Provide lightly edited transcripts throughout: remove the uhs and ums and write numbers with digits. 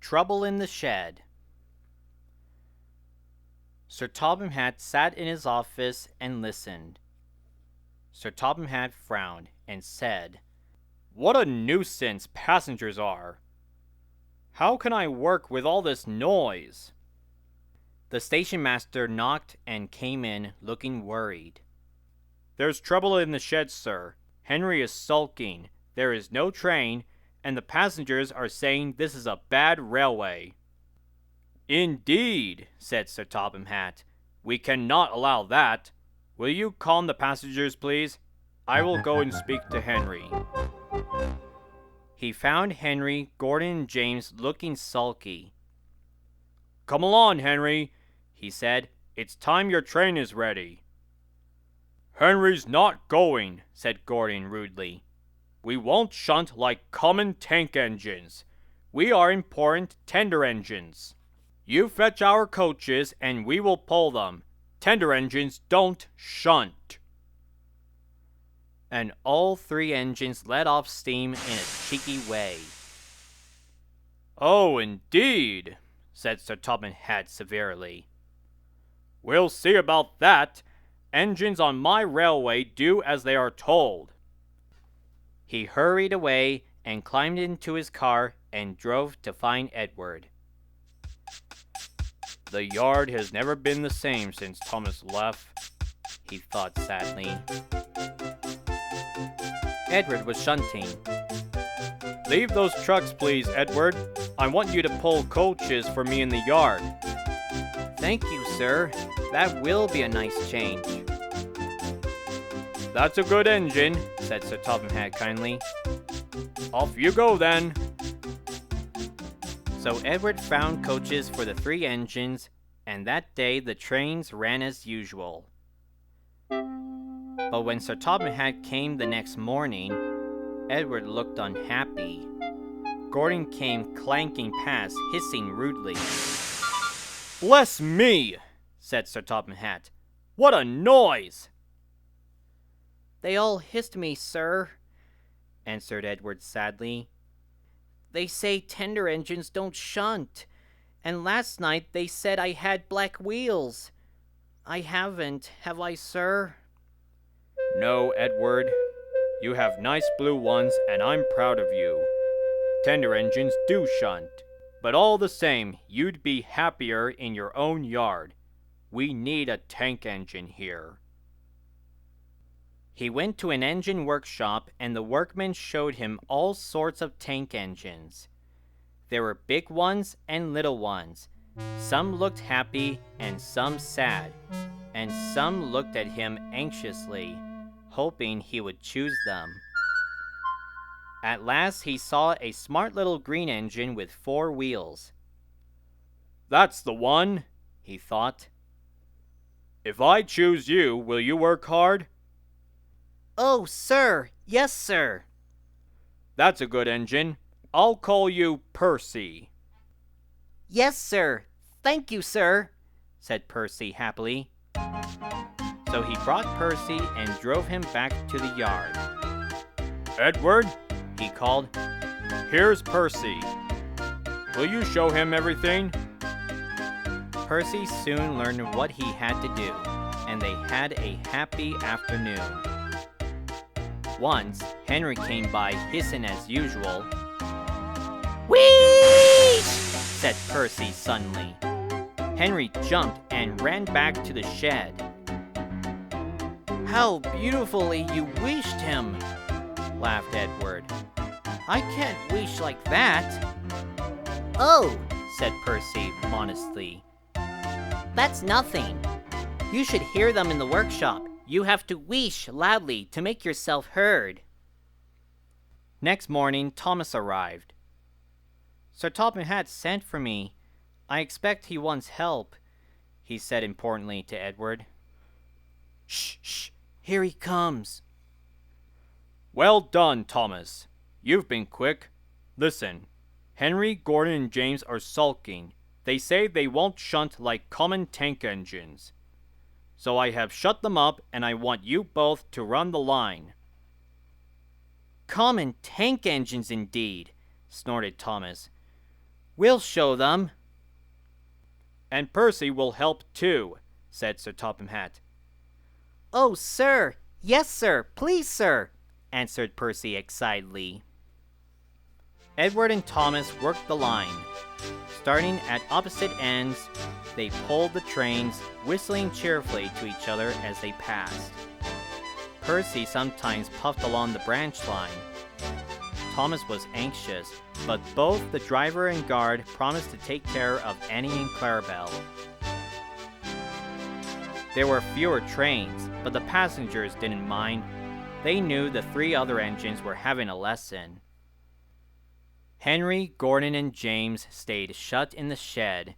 Trouble in the Shed. Sir Topham Hatt sat in his office and listened. Sir Topham Hatt frowned and said, "What a nuisance passengers are! How can I work with all this noise?" The station master knocked and came in, looking worried. "There's trouble in the shed, sir. Henry is sulking. There is no train, and the passengers are saying this is a bad railway." "Indeed," said Sir Topham Hatt. "We cannot allow that. Will you calm the passengers, please? I will go and speak to Henry." He found Henry, Gordon, and James looking sulky. "Come along, Henry," he said. "It's time your train is ready." "Henry's not going," said Gordon rudely. "We won't shunt like common tank engines. We are important tender engines. You fetch our coaches and we will pull them. Tender engines don't shunt." And all three engines let off steam in a cheeky way. "Oh, indeed," said Sir Topham Hatt severely. "We'll see about that. Engines on my railway do as they are told." He hurried away and climbed into his car and drove to find Edward. "The yard has never been the same since Thomas left," he thought sadly. Edward was shunting. "Leave those trucks, please, Edward. I want you to pull coaches for me in the yard." "Thank you, sir. That will be a nice change." "That's a good engine," said Sir Topham Hatt kindly. "Off you go, then." So Edward found coaches for the three engines, and that day the trains ran as usual. But when Sir Topham Hatt came the next morning, Edward looked unhappy. Gordon came clanking past, hissing rudely. "Bless me!" said Sir Topham Hatt. "What a noise!" "They all hissed me, sir," answered Edward sadly. "They say tender engines don't shunt, and last night they said I had black wheels. I haven't, have I, sir?" "No, Edward. You have nice blue ones, and I'm proud of you. Tender engines do shunt, but all the same, you'd be happier in your own yard. We need a tank engine here." He went to an engine workshop, and the workmen showed him all sorts of tank engines. There were big ones and little ones. Some looked happy and some sad, and some looked at him anxiously, hoping he would choose them. At last he saw a smart little green engine with 4 wheels. "That's the one," he thought. "If I choose you, will you work hard?" "Oh, sir, yes, sir." "That's a good engine. I'll call you Percy." "Yes, sir. Thank you, sir," said Percy happily. So he brought Percy and drove him back to the yard. "Edward," he called, "here's Percy. Will you show him everything?" Percy soon learned what he had to do, and they had a happy afternoon. Once, Henry came by hissing as usual. "Whee!" said Percy suddenly. Henry jumped and ran back to the shed. "How beautifully you wished him," laughed Edward. "I can't wish like that." "Oh," said Percy modestly. "That's nothing. You should hear them in the workshop. You have to wish loudly to make yourself heard." Next morning, Thomas arrived. "Sir Topham Hatt sent for me. I expect he wants help," he said importantly to Edward. "Shh, shh, here he comes." "Well done, Thomas. You've been quick. Listen, Henry, Gordon, and James are sulking. They say they won't shunt like common tank engines. So I have shut them up, and I want you both to run the line." "Common tank engines, indeed," snorted Thomas. We'll show them. And Percy will help too, said Sir Topham Hatt. Oh, sir! Yes, sir! Please, sir! Answered Percy excitedly. Edward and Thomas worked the line. Starting at opposite ends, they pulled the trains, whistling cheerfully to each other as they passed. Percy sometimes puffed along the branch line. Thomas was anxious, but both the driver and guard promised to take care of Annie and Clarabelle. There were fewer trains, but the passengers didn't mind. They knew the 3 other engines were having a lesson. Henry, Gordon, and James stayed shut in the shed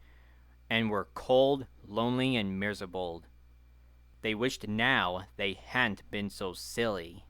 and were cold, lonely, and miserable. They wished now they hadn't been so silly.